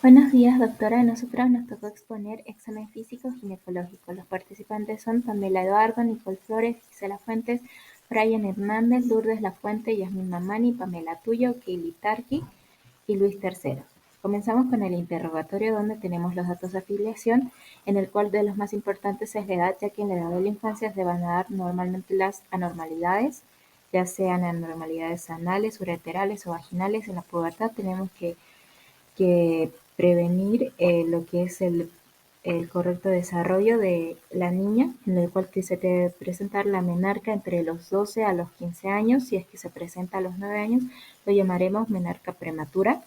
Buenos días, doctora. A nosotros nos tocó exponer examen físico ginecológico. Los participantes son Pamela Eduardo, Nicole Flores, Gisela Fuentes, Brian Hernández, Lourdes Lafuente, Yasmín Mamani, Pamela Tuyo, Keili Tarqui y Luis Tercero. Comenzamos con el interrogatorio donde tenemos los datos de afiliación, en el cual de los más importantes es la edad, ya que en la edad de la infancia se van a dar normalmente las anormalidades, ya sean anormalidades anales, ureterales o vaginales. En la pubertad tenemos que prevenir lo que es el correcto desarrollo de la niña, en el cual se debe presentar la menarca entre los 12 a los 15 años. Si es que se presenta a los 9 años, lo llamaremos menarca prematura.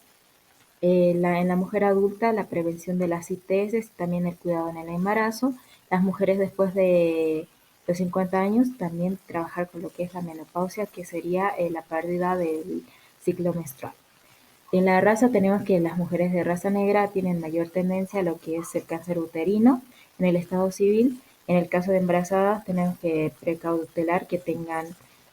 En la mujer adulta, la prevención de las ITS y también el cuidado en el embarazo. Las mujeres después de los 50 años, también trabajar con lo que es la menopausia, que sería la pérdida del ciclo menstrual. En la raza tenemos que las mujeres de raza negra tienen mayor tendencia a lo que es el cáncer uterino. En el estado civil, en el caso de embarazadas, tenemos que precautelar que tengan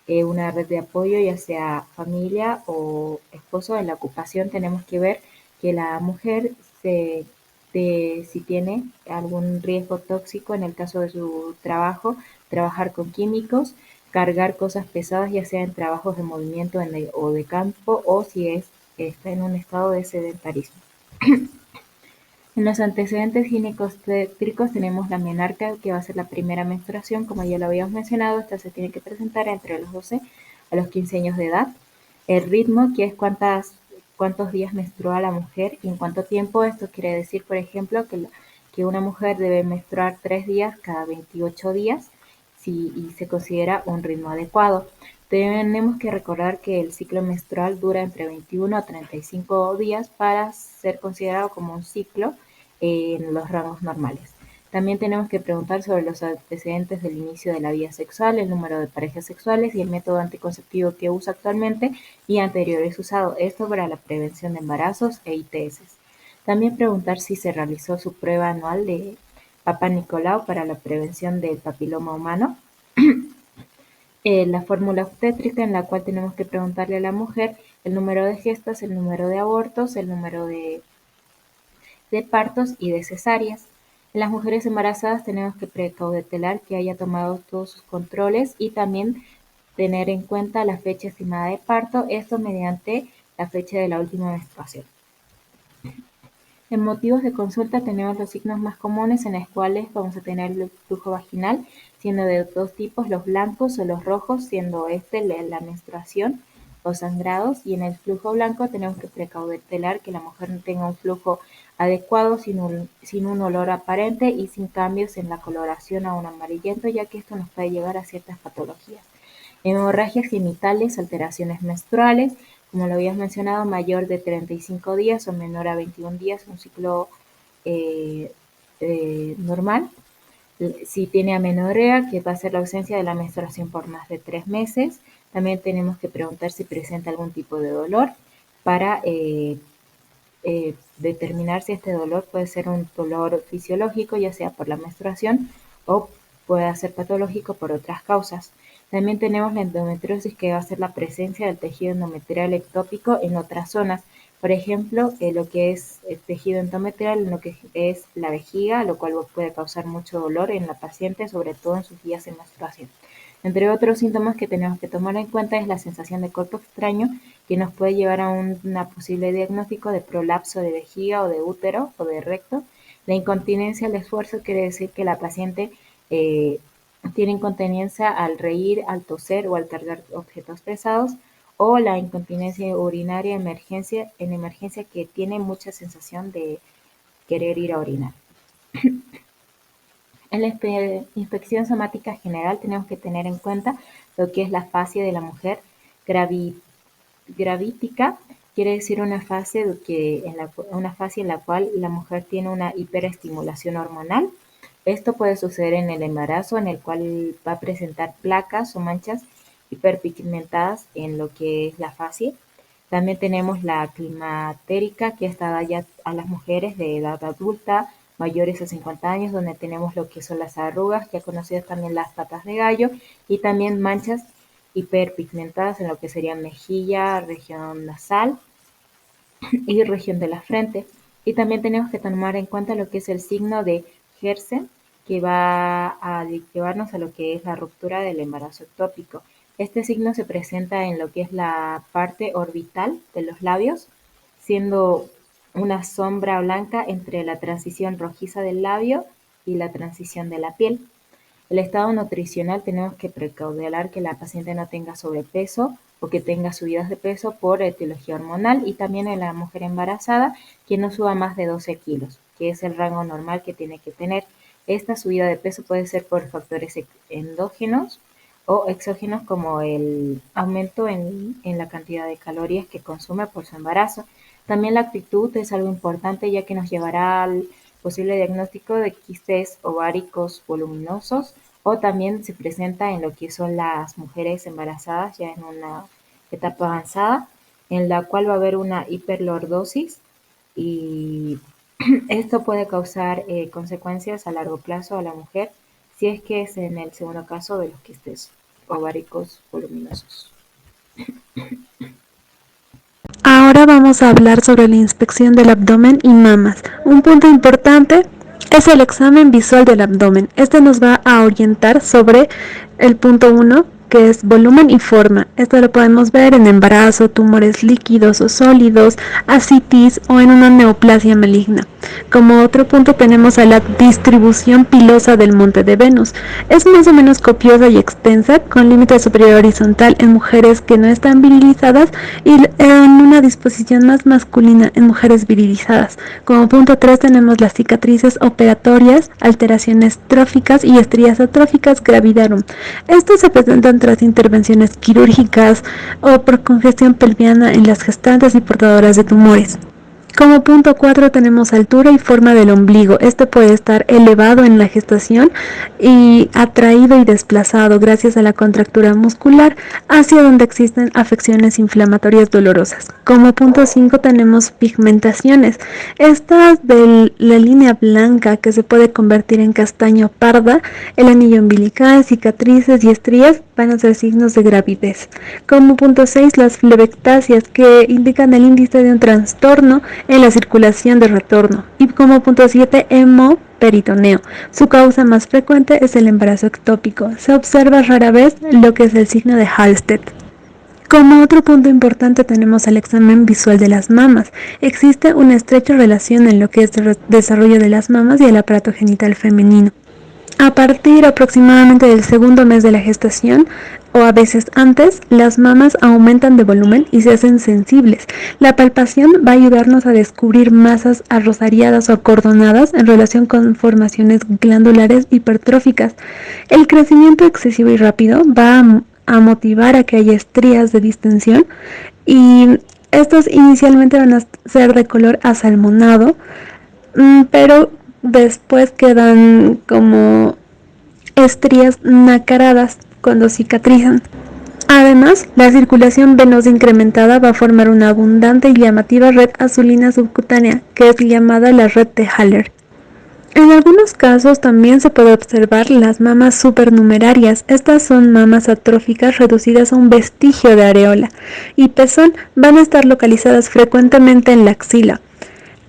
una red de apoyo, ya sea familia o esposo. En la ocupación tenemos que ver que la mujer si tiene algún riesgo tóxico en el caso de su trabajo, trabajar con químicos, cargar cosas pesadas, ya sea en trabajos de movimiento o de campo, o si está en un estado de sedentarismo. En los antecedentes ginecobstétricos tenemos la menarca, que va a ser la primera menstruación, como ya lo habíamos mencionado. Esta se tiene que presentar entre los 12 a los 15 años de edad. El ritmo, que es cuántos días menstrua la mujer y en cuánto tiempo. Esto quiere decir, por ejemplo, que una mujer debe menstruar 3 días cada 28 días y se considera un ritmo adecuado. Tenemos que recordar que el ciclo menstrual dura entre 21 a 35 días para ser considerado como un ciclo en los rangos normales. También tenemos que preguntar sobre los antecedentes del inicio de la vida sexual, el número de parejas sexuales y el método anticonceptivo que usa actualmente y anteriores usado. Esto para la prevención de embarazos e ITS. También preguntar si se realizó su prueba anual de Papa Nicolau para la prevención del papiloma humano. La fórmula obstétrica, en la cual tenemos que preguntarle a la mujer el número de gestas, el número de abortos, el número de partos y de cesáreas. En las mujeres embarazadas tenemos que precautelar que haya tomado todos sus controles y también tener en cuenta la fecha estimada de parto, esto mediante la fecha de la última menstruación. En motivos de consulta tenemos los signos más comunes, en los cuales vamos a tener el flujo vaginal, siendo de dos tipos, los blancos o los rojos, siendo la menstruación o sangrados, y en el flujo blanco tenemos que precautelar que la mujer no tenga un flujo adecuado, sin un olor aparente y sin cambios en la coloración a un amarillento, ya que esto nos puede llevar a ciertas patologías. Hemorragias genitales, alteraciones menstruales, como lo habías mencionado, mayor de 35 días o menor a 21 días, un ciclo eh, normal. Si tiene amenorrea, que va a ser la ausencia de la menstruación por más de 3 meses. También tenemos que preguntar si presenta algún tipo de dolor para determinar si este dolor puede ser un dolor fisiológico, ya sea por la menstruación o puede ser patológico por otras causas. También tenemos la endometriosis, que va a ser la presencia del tejido endometrial ectópico en otras zonas. Por ejemplo, lo que es el tejido endometrial en lo que es la vejiga, lo cual puede causar mucho dolor en la paciente, sobre todo en sus días de menstruación. Entre otros síntomas que tenemos que tomar en cuenta es la sensación de cuerpo extraño, que nos puede llevar a una posible diagnóstico de prolapso de vejiga o de útero o de recto. La incontinencia al esfuerzo quiere decir que la paciente eh, tiene incontinencia al reír, al toser o al cargar objetos pesados, o la incontinencia urinaria en emergencia, que tiene mucha sensación de querer ir a orinar. En la inspección somática general tenemos que tener en cuenta lo que es la fascia de la mujer gravítica. Quiere decir una fase en la cual la mujer tiene una hiperestimulación hormonal. Esto puede suceder en el embarazo, en el cual va a presentar placas o manchas hiperpigmentadas en lo que es la fascia. También tenemos la climatérica, que está ya a las mujeres de edad adulta, mayores a 50 años, donde tenemos lo que son las arrugas, ya conocidas también las patas de gallo, y también manchas hiperpigmentadas en lo que sería mejilla, región nasal y región de la frente. Y también tenemos que tomar en cuenta lo que es el signo de Hersen, que va a llevarnos a lo que es la ruptura del embarazo ectópico. Este signo se presenta en lo que es la parte orbital de los labios, siendo una sombra blanca entre la transición rojiza del labio y la transición de la piel. El estado nutricional tenemos que precautelar que la paciente no tenga sobrepeso o que tenga subidas de peso por etiología hormonal, y también en la mujer embarazada que no suba más de 12 kilos, que es el rango normal que tiene que tener. Esta subida de peso puede ser por factores endógenos o exógenos, como el aumento en la cantidad de calorías que consume por su embarazo. También la actitud es algo importante, ya que nos llevará al posible diagnóstico de quistes ováricos voluminosos, o también se presenta en lo que son las mujeres embarazadas ya en una etapa avanzada, en la cual va a haber una hiperlordosis, y esto puede causar consecuencias a largo plazo a la mujer si es que es en el segundo caso de los quistes ováricos voluminosos. Ahora vamos a hablar sobre la inspección del abdomen y mamas. Un punto importante es el examen visual del abdomen. Este nos va a orientar sobre el punto 1, que es volumen y forma. Esto lo podemos ver en embarazo, tumores líquidos o sólidos, ascitis o en una neoplasia maligna. Como otro punto tenemos a la distribución pilosa del monte de Venus. Es más o menos copiosa y extensa, con límite superior horizontal en mujeres que no están virilizadas y en una disposición más masculina en mujeres virilizadas. Como punto 3 tenemos las cicatrices operatorias, alteraciones tróficas y estrías atróficas gravidarum. Estos se presentan tras intervenciones quirúrgicas o por congestión pelviana en las gestantes y portadoras de tumores. Como punto 4 tenemos altura y forma del ombligo. Este puede estar elevado en la gestación y atraído y desplazado gracias a la contractura muscular hacia donde existen afecciones inflamatorias dolorosas. Como punto 5 tenemos pigmentaciones. Estas de la línea blanca que se puede convertir en castaño parda, el anillo umbilical, cicatrices y estrías van a ser signos de gravidez. Como punto 6 las flebectasias, que indican el índice de un trastorno en la circulación de retorno. Y como punto 7 hemoperitoneo. Su causa más frecuente es el embarazo ectópico. Se observa rara vez lo que es el signo de Halsted. Como otro punto importante tenemos el examen visual de las mamas. Existe una estrecha relación en lo que es el desarrollo de las mamas y el aparato genital femenino. A partir aproximadamente del segundo mes de la gestación, o a veces antes, las mamas aumentan de volumen y se hacen sensibles. La palpación va a ayudarnos a descubrir masas arrosariadas o acordonadas en relación con formaciones glandulares hipertróficas. El crecimiento excesivo y rápido va a motivar a que haya estrías de distensión, y estos inicialmente van a ser de color asalmonado, pero después quedan como estrías nacaradas cuando cicatrizan. Además, la circulación venosa incrementada va a formar una abundante y llamativa red azulina subcutánea, que es llamada la red de Haller. En algunos casos también se puede observar las mamas supernumerarias. Estas son mamas atróficas reducidas a un vestigio de areola y pezón. Van a estar localizadas frecuentemente en la axila.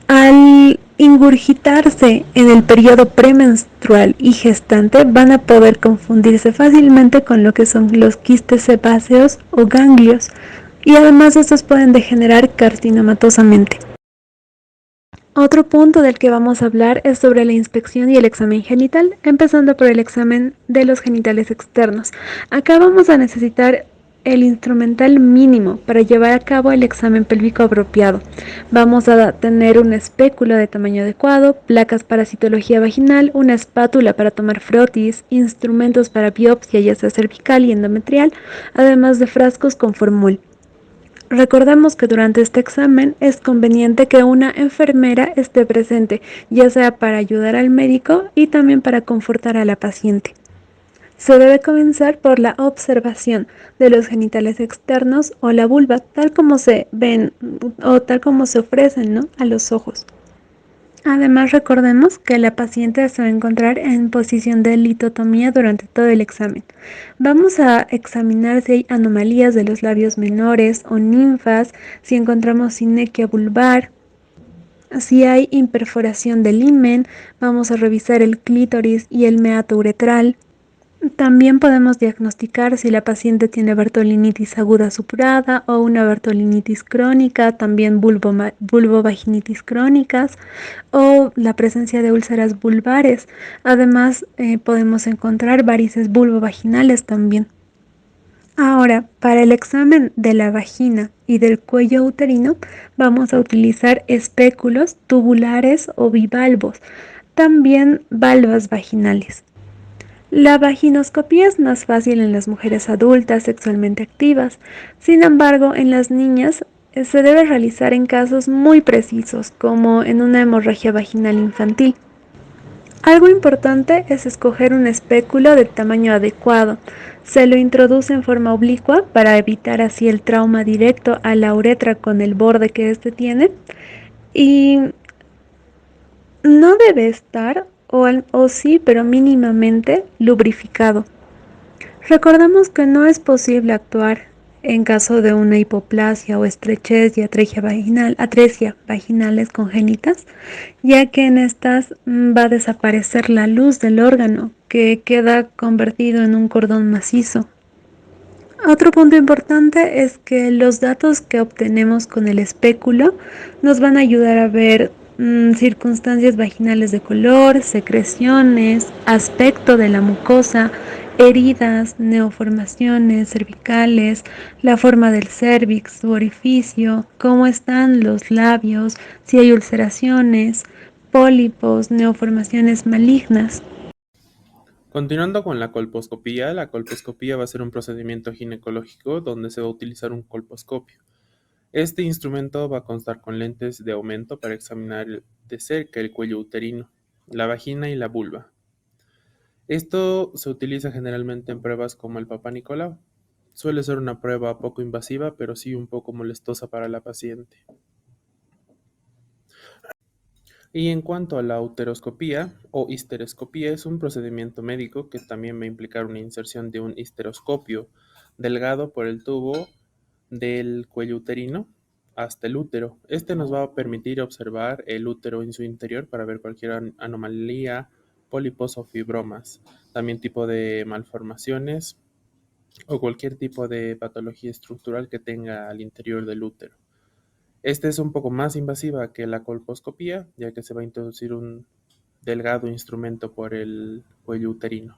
Al ingurgitarse en el periodo premenstrual y gestante, van a poder confundirse fácilmente con lo que son los quistes sebáceos o ganglios, y además estos pueden degenerar carcinomatosamente. Otro punto del que vamos a hablar es sobre la inspección y el examen genital, empezando por el examen de los genitales externos. Acá vamos a necesitar el instrumental mínimo para llevar a cabo el examen pélvico apropiado. Vamos a tener un espéculo de tamaño adecuado, placas para citología vaginal, una espátula para tomar frotis, instrumentos para biopsia ya sea cervical y endometrial, además de frascos con formol. Recordemos que durante este examen es conveniente que una enfermera esté presente, ya sea para ayudar al médico y también para confortar a la paciente. Se debe comenzar por la observación de los genitales externos o la vulva, tal como se ven o tal como se ofrecen, ¿no?, a los ojos. Además, recordemos que la paciente se va a encontrar en posición de litotomía durante todo el examen. Vamos a examinar si hay anomalías de los labios menores o ninfas, si encontramos sinequia vulvar, Si hay imperforación del himen, vamos a revisar el clítoris y el meato uretral. También podemos diagnosticar si la paciente tiene bertolinitis aguda supurada o una bertolinitis crónica, también vulvovaginitis crónicas o la presencia de úlceras vulvares. Además, podemos encontrar varices vulvovaginales también. Ahora, para el examen de la vagina y del cuello uterino, vamos a utilizar espéculos tubulares o bivalvos, también valvas vaginales. La vaginoscopía es más fácil en las mujeres adultas sexualmente activas. Sin embargo, en las niñas se debe realizar en casos muy precisos, como en una hemorragia vaginal infantil. Algo importante es escoger un espéculo de tamaño adecuado. Se lo introduce en forma oblicua para evitar así el trauma directo a la uretra con el borde que éste tiene. Y no debe estar, o sí, pero mínimamente lubrificado. Recordamos que no es posible actuar en caso de una hipoplasia o estrechez y atresia vaginales congénitas, ya que en estas va a desaparecer la luz del órgano, que queda convertido en un cordón macizo. Otro punto importante es que los datos que obtenemos con el espéculo nos van a ayudar a ver circunstancias vaginales de color, secreciones, aspecto de la mucosa, heridas, neoformaciones cervicales, la forma del cérvix, su orificio, cómo están los labios, si hay ulceraciones, pólipos, neoformaciones malignas. Continuando con la colposcopía va a ser un procedimiento ginecológico donde se va a utilizar un colposcopio. Este instrumento va a constar con lentes de aumento para examinar de cerca el cuello uterino, la vagina y la vulva. Esto se utiliza generalmente en pruebas como el Papá Nicolau. Suele ser una prueba poco invasiva, pero sí un poco molestosa para la paciente. Y en cuanto a la uteroscopía o histeroscopía, es un procedimiento médico que también va a implicar una inserción de un histeroscopio delgado por el tubo del cuello uterino hasta el útero. Este nos va a permitir observar el útero en su interior para ver cualquier anomalía, pólipos o fibromas, también tipo de malformaciones o cualquier tipo de patología estructural que tenga al interior del útero. Este es un poco más invasiva que la colposcopía, ya que se va a introducir un delgado instrumento por el cuello uterino.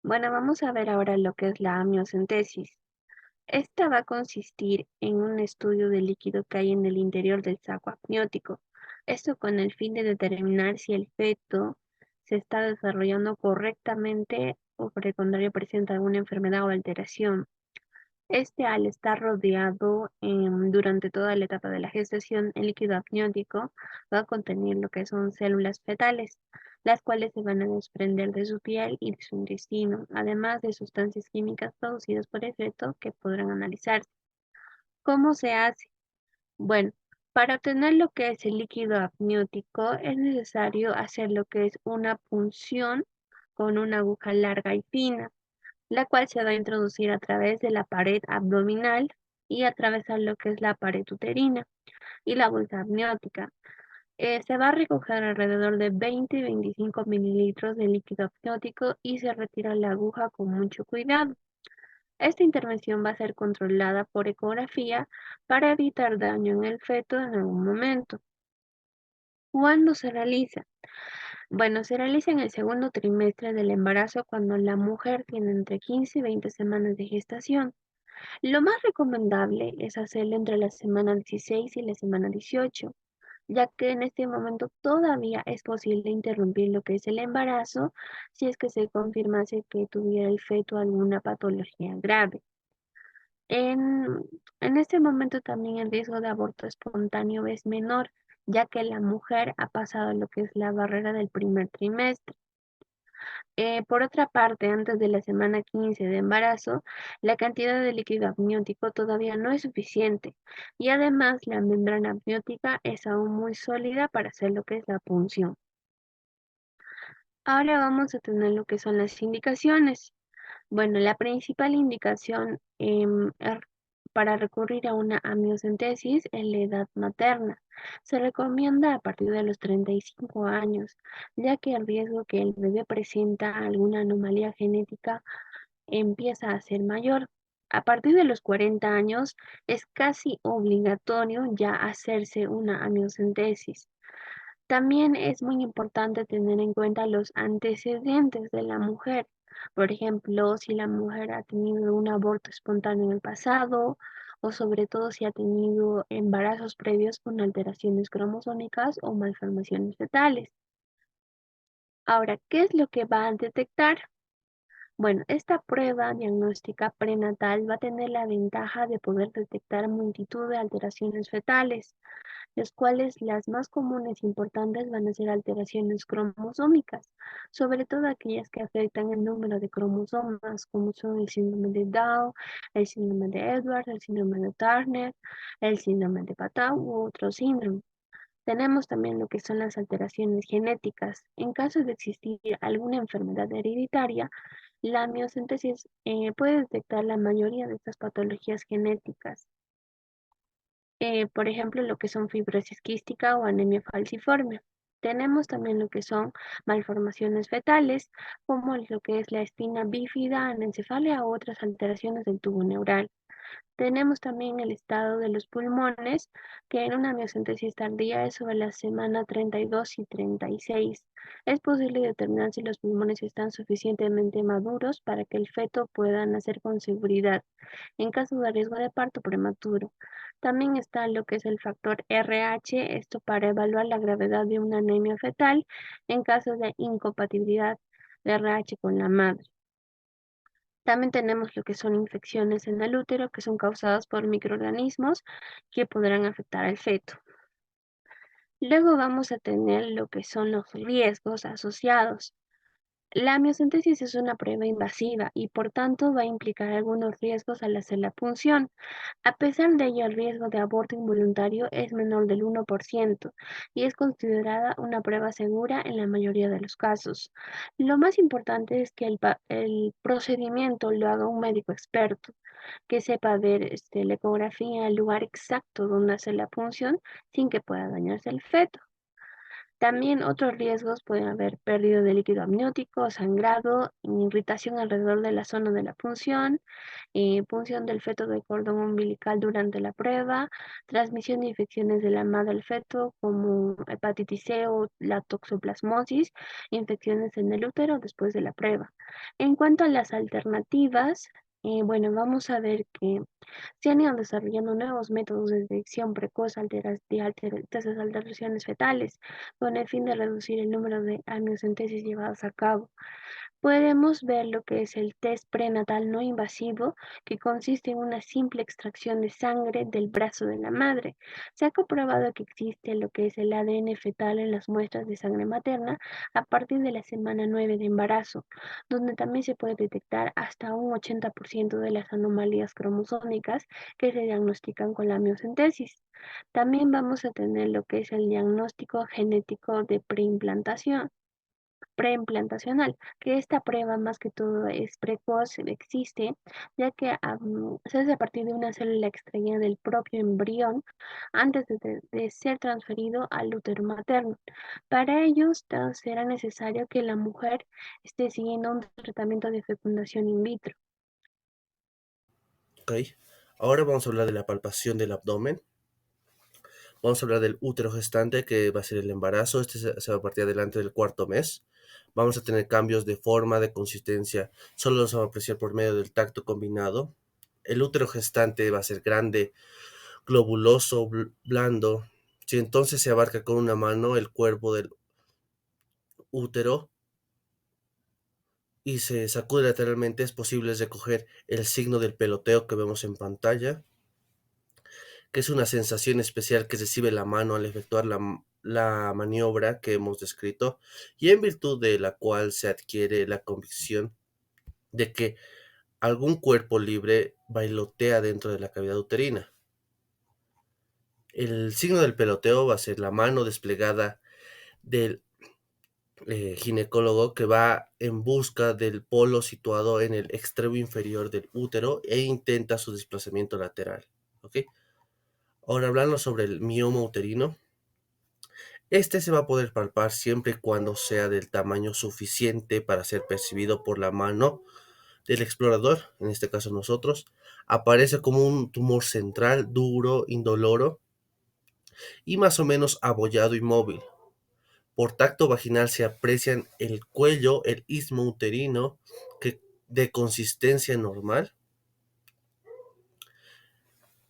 Bueno, vamos a ver ahora lo que es la amniocentesis. Esta va a consistir en un estudio del líquido que hay en el interior del saco amniótico. Esto con el fin de determinar si el feto se está desarrollando correctamente o por el contrario presenta alguna enfermedad o alteración. Este, al estar rodeado durante toda la etapa de la gestación, el líquido amniótico va a contener lo que son células fetales. las cuales se van a desprender de su piel y de su intestino, además de sustancias químicas producidas por el feto que podrán analizarse. ¿Cómo se hace? Bueno, para obtener lo que es el líquido amniótico es necesario hacer lo que es una punción con una aguja larga y fina, la cual se va a introducir a través de la pared abdominal y atravesar lo que es la pared uterina y la bolsa amniótica. Se va a recoger alrededor de 20 y 25 mililitros de líquido amniótico y se retira la aguja con mucho cuidado. Esta intervención va a ser controlada por ecografía para evitar daño en el feto en algún momento. ¿Cuándo se realiza? Bueno, se realiza en el segundo trimestre del embarazo cuando la mujer tiene entre 15 y 20 semanas de gestación. Lo más recomendable es hacerlo entre la semana 16 y la semana 18, ya que en este momento todavía es posible interrumpir lo que es el embarazo si es que se confirmase que tuviera el feto alguna patología grave. En, en este momento también el riesgo de aborto espontáneo es menor, ya que la mujer ha pasado lo que es la barrera del primer trimestre. Por otra parte, antes de la semana 15 de embarazo, la cantidad de líquido amniótico todavía no es suficiente y además la membrana amniótica es aún muy sólida para hacer lo que es la punción. Ahora vamos a tener lo que son las indicaciones. Bueno, la principal indicación para recurrir a una amniocentesis es la edad materna. Se recomienda a partir de los 35 años, ya que el riesgo que el bebé presenta alguna anomalía genética empieza a ser mayor. A partir de los 40 años es casi obligatorio ya hacerse una amniocentesis. También es muy importante tener en cuenta los antecedentes de la mujer. Por ejemplo, si la mujer ha tenido un aborto espontáneo en el pasado o sobre todo si ha tenido embarazos previos con alteraciones cromosómicas o malformaciones fetales. Ahora, ¿qué es lo que va a detectar? Bueno, esta prueba diagnóstica prenatal va a tener la ventaja de poder detectar multitud de alteraciones fetales, las cuales las más comunes e importantes van a ser alteraciones cromosómicas, sobre todo aquellas que afectan el número de cromosomas, como son el síndrome de Down, el síndrome de Edwards, el síndrome de Turner, el síndrome de Patau u otro síndrome. Tenemos también lo que son las alteraciones genéticas. En caso de existir alguna enfermedad hereditaria, la miocentesis puede detectar la mayoría de estas patologías genéticas. Por ejemplo, lo que son fibrosis quística o anemia falciforme. Tenemos también lo que son malformaciones fetales, como lo que es la espina bífida, anencefalia u otras alteraciones del tubo neural. Tenemos también el estado de los pulmones, que en una miocentesis tardía es sobre la semana 32 y 36. Es posible determinar si los pulmones están suficientemente maduros para que el feto pueda nacer con seguridad, en caso de riesgo de parto prematuro. También está lo que es el factor RH, esto para evaluar la gravedad de una anemia fetal en caso de incompatibilidad de RH con la madre. También tenemos lo que son infecciones en el útero, que son causadas por microorganismos que podrán afectar al feto. Luego vamos a tener lo que son los riesgos asociados. La miocentesis es una prueba invasiva y por tanto va a implicar algunos riesgos al hacer la punción. A pesar de ello, el riesgo de aborto involuntario es menor del 1% y es considerada una prueba segura en la mayoría de los casos. Lo más importante es que el procedimiento lo haga un médico experto, que sepa ver la ecografía, el lugar exacto donde hacer la punción sin que pueda dañarse el feto. También otros riesgos pueden haber pérdida de líquido amniótico, sangrado, irritación alrededor de la zona de la punción, punción del feto del cordón umbilical durante la prueba, transmisión de infecciones de la madre al feto como hepatitis C o la toxoplasmosis, infecciones en el útero después de la prueba. En cuanto a las alternativas, bueno, vamos a ver que se han ido desarrollando nuevos métodos de detección precoz de esas alteraciones fetales con el fin de reducir el número de amniocentesis llevadas a cabo. Podemos ver lo que es el test prenatal no invasivo, que consiste en una simple extracción de sangre del brazo de la madre. Se ha comprobado que existe lo que es el ADN fetal en las muestras de sangre materna a partir de la semana 9 de embarazo, donde también se puede detectar hasta un 80% de las anomalías cromosómicas que se diagnostican con la miocentesis. También vamos a tener lo que es el diagnóstico genético de preimplantacional, que esta prueba más que todo es precoz, existe, ya que se hace a partir de una célula extraída del propio embrión antes de ser transferido al útero materno. Para ello, será necesario que la mujer esté siguiendo un tratamiento de fecundación in vitro. Ok. Ahora vamos a hablar de la palpación del abdomen. Vamos a hablar del útero gestante, que va a ser el embarazo. Este se va a partir adelante del cuarto mes. Vamos a tener cambios de forma, de consistencia. Solo los vamos a apreciar por medio del tacto combinado. El útero gestante va a ser grande, globuloso, blando. Si entonces se abarca con una mano el cuerpo del útero y se sacude lateralmente, es posible recoger el signo del peloteo que vemos en pantalla, que es una sensación especial que recibe la mano al efectuar la maniobra que hemos descrito, y en virtud de la cual se adquiere la convicción de que algún cuerpo libre bailotea dentro de la cavidad uterina. El signo del peloteo va a ser la mano desplegada del ginecólogo, que va en busca del polo situado en el extremo inferior del útero e intenta su desplazamiento lateral. ¿Ok? Ahora hablando sobre el mioma uterino, este se va a poder palpar siempre y cuando sea del tamaño suficiente para ser percibido por la mano del explorador, en este caso nosotros. Aparece como un tumor central, duro, indoloro y más o menos abollado y móvil. Por tacto vaginal se aprecian el cuello, el istmo uterino, que de consistencia normal.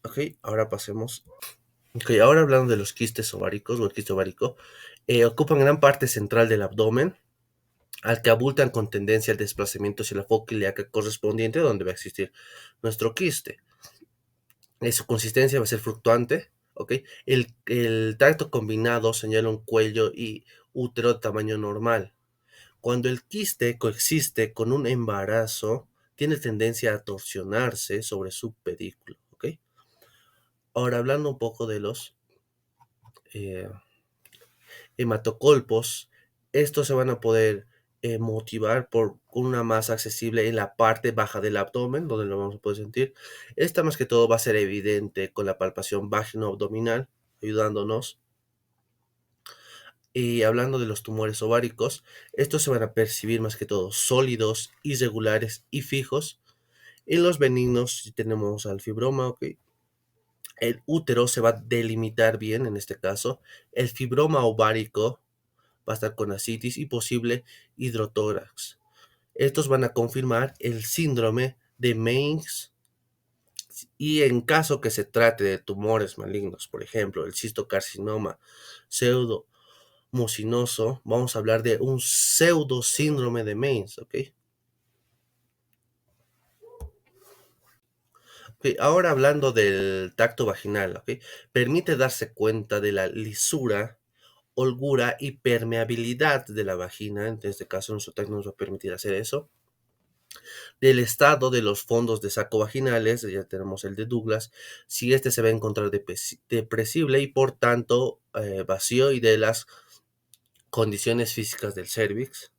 Ok, ahora pasemos. Ok, ahora hablando de los quistes ováricos o el quiste ovárico, ocupan gran parte central del abdomen, al que abultan con tendencia al desplazamiento hacia la foca ilíaca correspondiente, donde va a existir nuestro quiste. Su consistencia va a ser fluctuante, ¿ok? El tacto combinado señala un cuello y útero de tamaño normal. Cuando el quiste coexiste con un embarazo, tiene tendencia a torsionarse sobre su pedículo, ¿ok? Ahora, hablando un poco de los eh, hematocolpos, estos se van a poder motivar por una masa accesible en la parte baja del abdomen, donde lo vamos a poder sentir. Esta más que todo va a ser evidente con la palpación vagino-abdominal, ayudándonos. Y hablando de los tumores ováricos, estos se van a percibir más que todo sólidos, irregulares y fijos. En los benignos, si tenemos al fibroma, ok, el útero se va a delimitar bien en este caso. El fibroma ovárico va a estar con ascitis y posible hidrotórax. Estos van a confirmar el síndrome de Mainz, y en caso que se trate de tumores malignos, por ejemplo, el cistocarcinoma pseudomucinoso, vamos a hablar de un pseudo síndrome de Mainz, ¿ok? Ok, ahora hablando del tacto vaginal, ¿ok? Permite darse cuenta de la lisura, holgura y permeabilidad de la vagina. En este caso, nuestro tacto nos va a permitir hacer eso. Del estado de los fondos de saco vaginales, ya tenemos el de Douglas, si este se va a encontrar depresible y por tanto vacío, y de las condiciones físicas del cervix.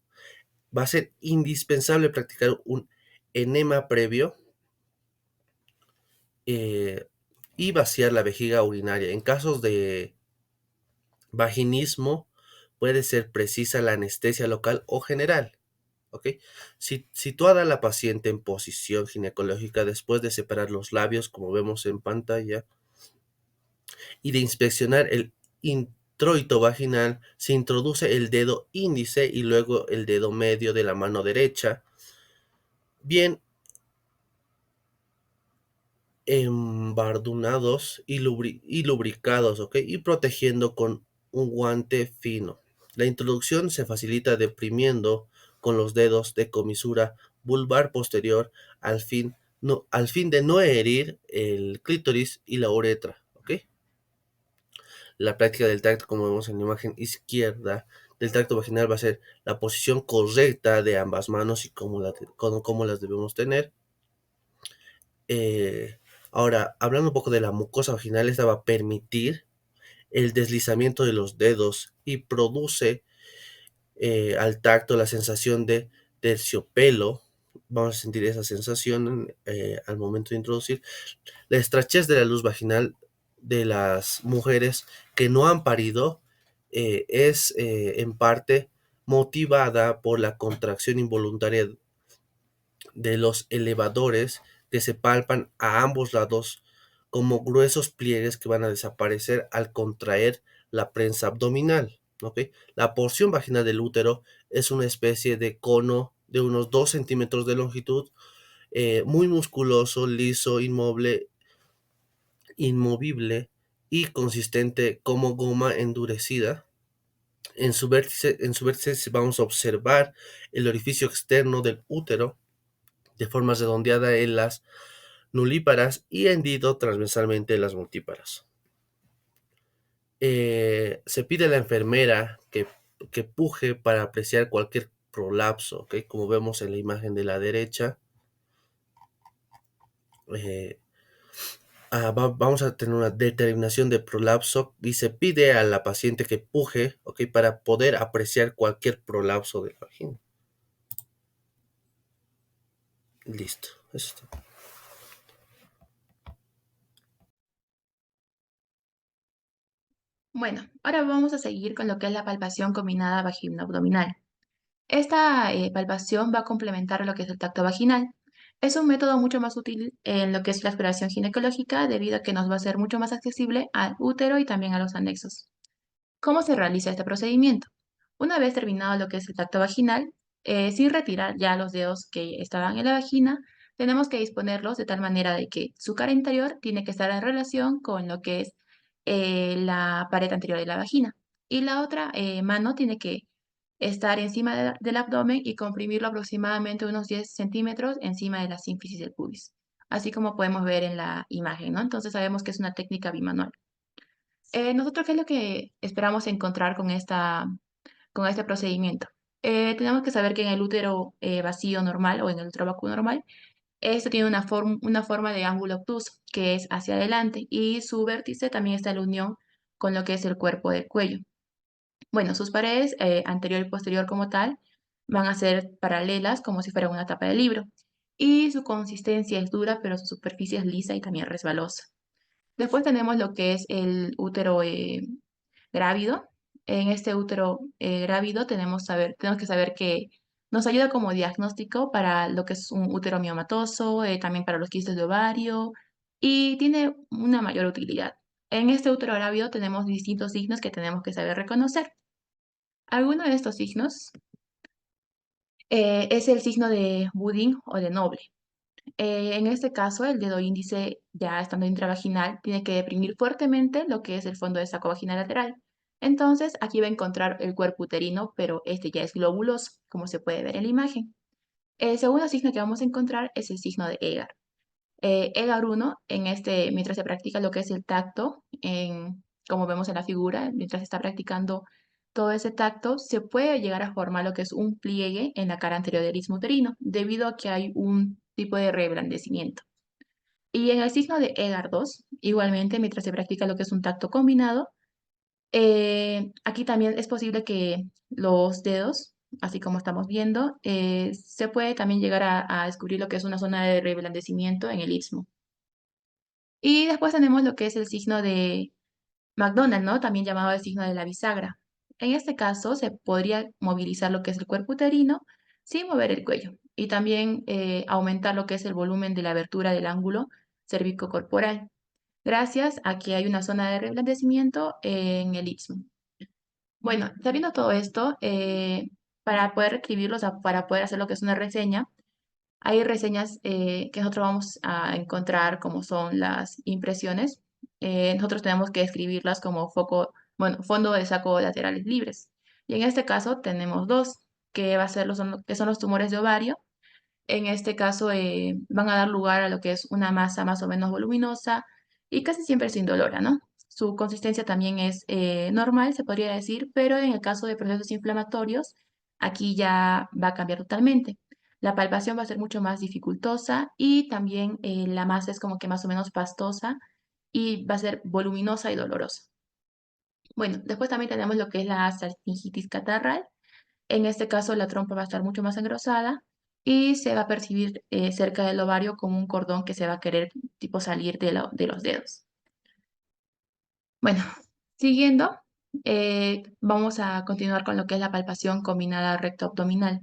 Va a ser indispensable practicar un enema previo eh, y vaciar la vejiga urinaria. En casos de vaginismo puede ser precisa la anestesia local o general. ¿Ok? Situada la paciente en posición ginecológica después de separar los labios, como vemos en pantalla, y de inspeccionar el introito vaginal, se introduce el dedo índice y luego el dedo medio de la mano derecha, bien embardunados y lubricados, ¿ok? Y protegiendo con un guante fino. La introducción se facilita deprimiendo con los dedos de comisura vulvar posterior al fin de no herir el clítoris y la uretra, ¿ok? La práctica del tacto, como vemos en la imagen izquierda, del tacto vaginal va a ser la posición correcta de ambas manos y cómo las debemos tener. Ahora, hablando un poco de la mucosa vaginal, esta va a permitir el deslizamiento de los dedos y produce al tacto la sensación de terciopelo. Vamos a sentir esa sensación al momento de introducir. La estrechez de la luz vaginal de las mujeres que no han parido es en parte motivada por la contracción involuntaria de los elevadores que se palpan a ambos lados como gruesos pliegues que van a desaparecer al contraer la prensa abdominal. ¿Ok? La porción vaginal del útero es una especie de cono de unos 2 centímetros de longitud, muy musculoso, liso, inmovible y consistente como goma endurecida. En su vértice vamos a observar el orificio externo del útero de forma redondeada en las nulíparas y hendido transversalmente en las multíparas. Se pide a la enfermera que puje para apreciar cualquier prolapso, ¿ok? Como vemos en la imagen de la derecha. Vamos a tener una determinación de prolapso y se pide a la paciente que puje, ¿ok? Para poder apreciar cualquier prolapso del vagina. Listo, eso es todo. Bueno, ahora vamos a seguir con lo que es la palpación combinada vagino-abdominal. Esta palpación va a complementar lo que es el tacto vaginal. Es un método mucho más útil en lo que es la exploración ginecológica debido a que nos va a ser mucho más accesible al útero y también a los anexos. ¿Cómo se realiza este procedimiento? Una vez terminado lo que es el tacto vaginal, sin retirar ya los dedos que estaban en la vagina, tenemos que disponerlos de tal manera de que su cara interior tiene que estar en relación con lo que es la pared anterior de la vagina. Y la otra mano tiene que estar encima del abdomen y comprimirlo aproximadamente unos 10 centímetros encima de la sínfisis del pubis, así como podemos ver en la imagen, ¿no? Entonces sabemos que es una técnica bimanual. ¿Nosotros qué es lo que esperamos encontrar con este procedimiento? Tenemos que saber que en el útero vacío normal o en el útero vacío normal, esto tiene una forma de ángulo obtuso, que es hacia adelante, y su vértice también está en la unión con lo que es el cuerpo del cuello. Bueno, sus paredes, anterior y posterior como tal, van a ser paralelas como si fuera una tapa de libro. Y su consistencia es dura, pero su superficie es lisa y también resbalosa. Después tenemos lo que es el útero grávido. En este útero grávido tenemos que saber que nos ayuda como diagnóstico para lo que es un útero miomatoso, también para los quistes de ovario, y tiene una mayor utilidad. En este útero grávido tenemos distintos signos que tenemos que saber reconocer. Alguno de estos signos es el signo de Buding o de Noble. En este caso, el dedo índice, ya estando intravaginal, tiene que deprimir fuertemente lo que es el fondo del saco vaginal lateral. Entonces, aquí va a encontrar el cuerpo uterino, pero este ya es globuloso, como se puede ver en la imagen. El segundo signo que vamos a encontrar es el signo de Egar. Egar 1, mientras se practica lo que es el tacto, como vemos en la figura, mientras se está practicando todo ese tacto, se puede llegar a formar lo que es un pliegue en la cara anterior del istmo uterino, debido a que hay un tipo de reblandecimiento. Y en el signo de Egar 2, igualmente, mientras se practica lo que es un tacto combinado, aquí también es posible que los dedos, así como estamos viendo, se puede también llegar a descubrir lo que es una zona de reblandecimiento en el istmo. Y después tenemos lo que es el signo de McDonald, ¿no? También llamado el signo de la bisagra. En este caso se podría movilizar lo que es el cuerpo uterino sin mover el cuello y también aumentar lo que es el volumen de la abertura del ángulo cervicocorporal, gracias a que hay una zona de reblandecimiento en el istmo. Bueno, sabiendo todo esto, para poder escribirlos, para poder hacer lo que es una reseña, hay reseñas que nosotros vamos a encontrar como son las impresiones. Nosotros tenemos que escribirlas como fondo de saco laterales libres. Y en este caso tenemos dos. que va a ser que son los tumores de ovario. En este caso van a dar lugar a lo que es una masa más o menos voluminosa y casi siempre es indolora, ¿no? Su consistencia también es normal, se podría decir, pero en el caso de procesos inflamatorios, aquí ya va a cambiar totalmente. La palpación va a ser mucho más dificultosa y también la masa es como que más o menos pastosa y va a ser voluminosa y dolorosa. Bueno, después también tenemos lo que es la salpingitis catarral. En este caso, la trompa va a estar mucho más engrosada y se va a percibir cerca del ovario como un cordón que se va a querer tipo salir de los dedos. Bueno, siguiendo, vamos a continuar con lo que es la palpación combinada recto-abdominal.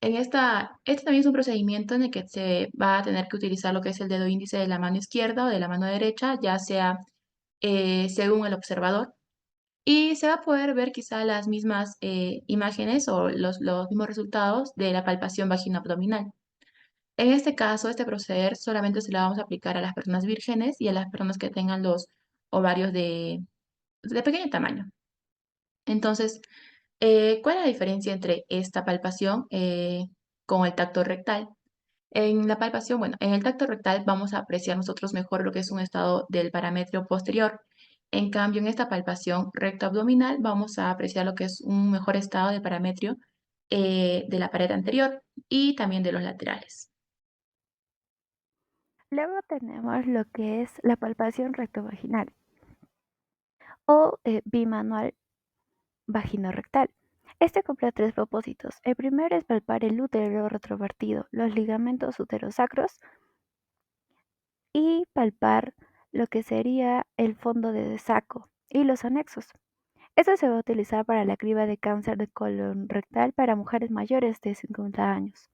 Este también es un procedimiento en el que se va a tener que utilizar lo que es el dedo índice de la mano izquierda o de la mano derecha, ya sea según el observador. Y se va a poder ver quizá las mismas imágenes o los mismos resultados de la palpación vagino-abdominal. En este caso, este proceder solamente se lo vamos a aplicar a las personas vírgenes y a las personas que tengan los ovarios de pequeño tamaño. Entonces, ¿cuál es la diferencia entre esta palpación con el tacto rectal? En la palpación, bueno, en el tacto rectal vamos a apreciar nosotros mejor lo que es un estado del parametrio posterior. En cambio, en esta palpación recto-abdominal vamos a apreciar lo que es un mejor estado de parametrio de la pared anterior y también de los laterales. Luego tenemos lo que es la palpación rectovaginal o bimanual vagino-rectal. Este cumple tres propósitos. El primero es palpar el útero retrovertido, los ligamentos uterosacros y palpar lo que sería el fondo de saco y los anexos. Esto se va a utilizar para la criba de cáncer de colon rectal para mujeres mayores de 50 años.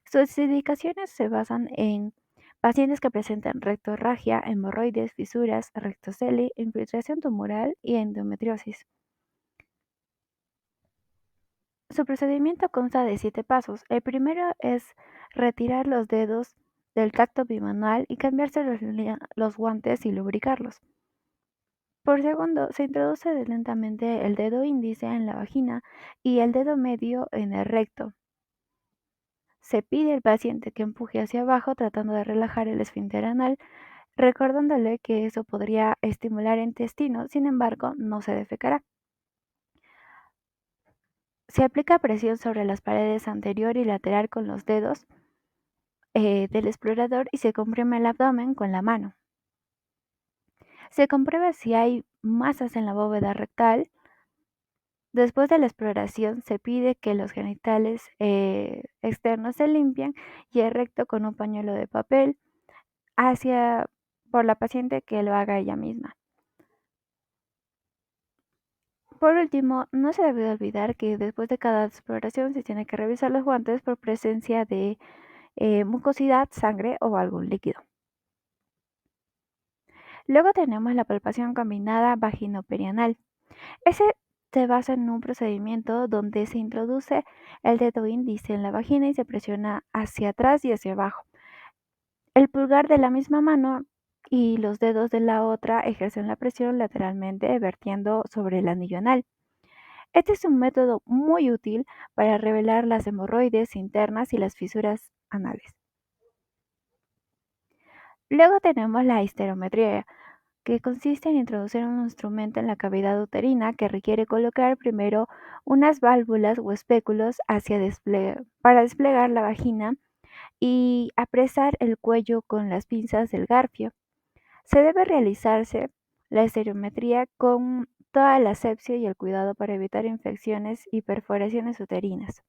Sus indicaciones se basan en pacientes que presentan rectorragia, hemorroides, fisuras, rectocele, infiltración tumoral y endometriosis. Su procedimiento consta de 7 pasos. El primero es retirar los dedos del tacto bimanual y cambiarse los guantes y lubricarlos. Por segundo, se introduce lentamente el dedo índice en la vagina y el dedo medio en el recto. Se pide al paciente que empuje hacia abajo tratando de relajar el esfínter anal, recordándole que eso podría estimular el intestino, sin embargo, no se defecará. Se aplica presión sobre las paredes anterior y lateral con los dedos del explorador y se comprime el abdomen con la mano. Se comprueba si hay masas en la bóveda rectal. Después de la exploración, se pide que los genitales externos se limpien y el recto con un pañuelo de papel hacia por la paciente que lo haga ella misma. Por último, no se debe olvidar que después de cada exploración se tiene que revisar los guantes por presencia de mucosidad, sangre o algún líquido. Luego tenemos la palpación combinada vaginoperianal. Ese se basa en un procedimiento donde se introduce el dedo índice en la vagina y se presiona hacia atrás y hacia abajo. El pulgar de la misma mano y los dedos de la otra ejercen la presión lateralmente vertiendo sobre el anillo anal. Este es un método muy útil para revelar las hemorroides internas y las fisuras anales. Luego tenemos la histerometría, que consiste en introducir un instrumento en la cavidad uterina que requiere colocar primero unas válvulas o espéculos para desplegar la vagina y apresar el cuello con las pinzas del garfio. Se debe realizarse la esterometría con toda la asepsia y el cuidado para evitar infecciones y perforaciones uterinas.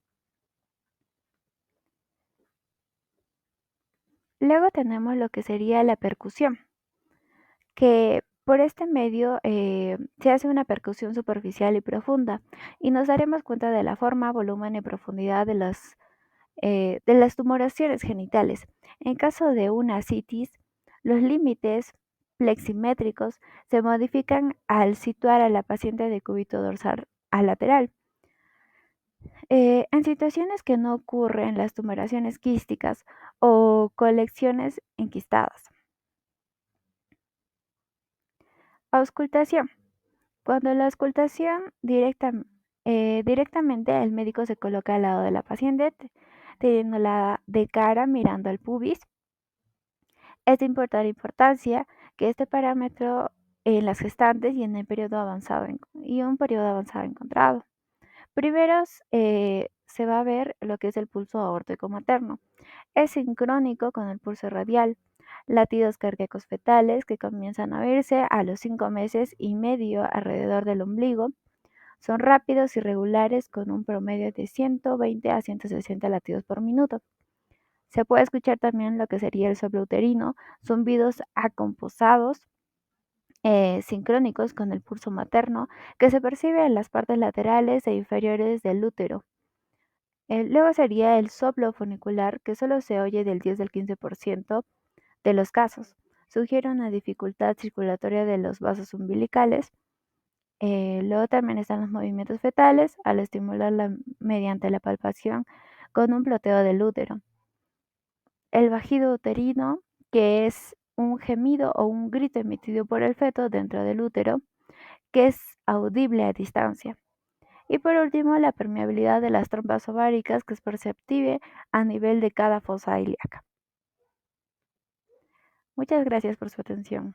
Luego tenemos lo que sería la percusión, que por este medio se hace una percusión superficial y profunda y nos daremos cuenta de la forma, volumen y profundidad de las tumoraciones genitales. En caso de una citis, los límites pleximétricos se modifican al situar a la paciente de cúbito dorsal a lateral. En situaciones que no ocurren las tumoraciones quísticas o colecciones enquistadas. Auscultación. Cuando la auscultación directa Directamente el médico se coloca al lado de la paciente, teniéndola de cara mirando al pubis. Es de importancia que este parámetro en las gestantes y en el periodo avanzado un periodo avanzado encontrado. Primero se va a ver lo que es el pulso aórtico materno. Es sincrónico con el pulso radial. Latidos cardíacos fetales que comienzan a oírse a los 5 meses y medio alrededor del ombligo. Son rápidos y regulares con un promedio de 120 a 160 latidos por minuto. Se puede escuchar también lo que sería el soplo uterino, zumbidos acompasados, sincrónicos con el pulso materno, que se percibe en las partes laterales e inferiores del útero. Luego sería el soplo funicular, que solo se oye del 10 al 15% de los casos. Sugiere una dificultad circulatoria de los vasos umbilicales. Luego también están los movimientos fetales al estimularla mediante la palpación con un ploteo del útero. El vagido uterino, que es un gemido o un grito emitido por el feto dentro del útero, que es audible a distancia. Y por último, la permeabilidad de las trompas ováricas, que es perceptible a nivel de cada fosa ilíaca. Muchas gracias por su atención.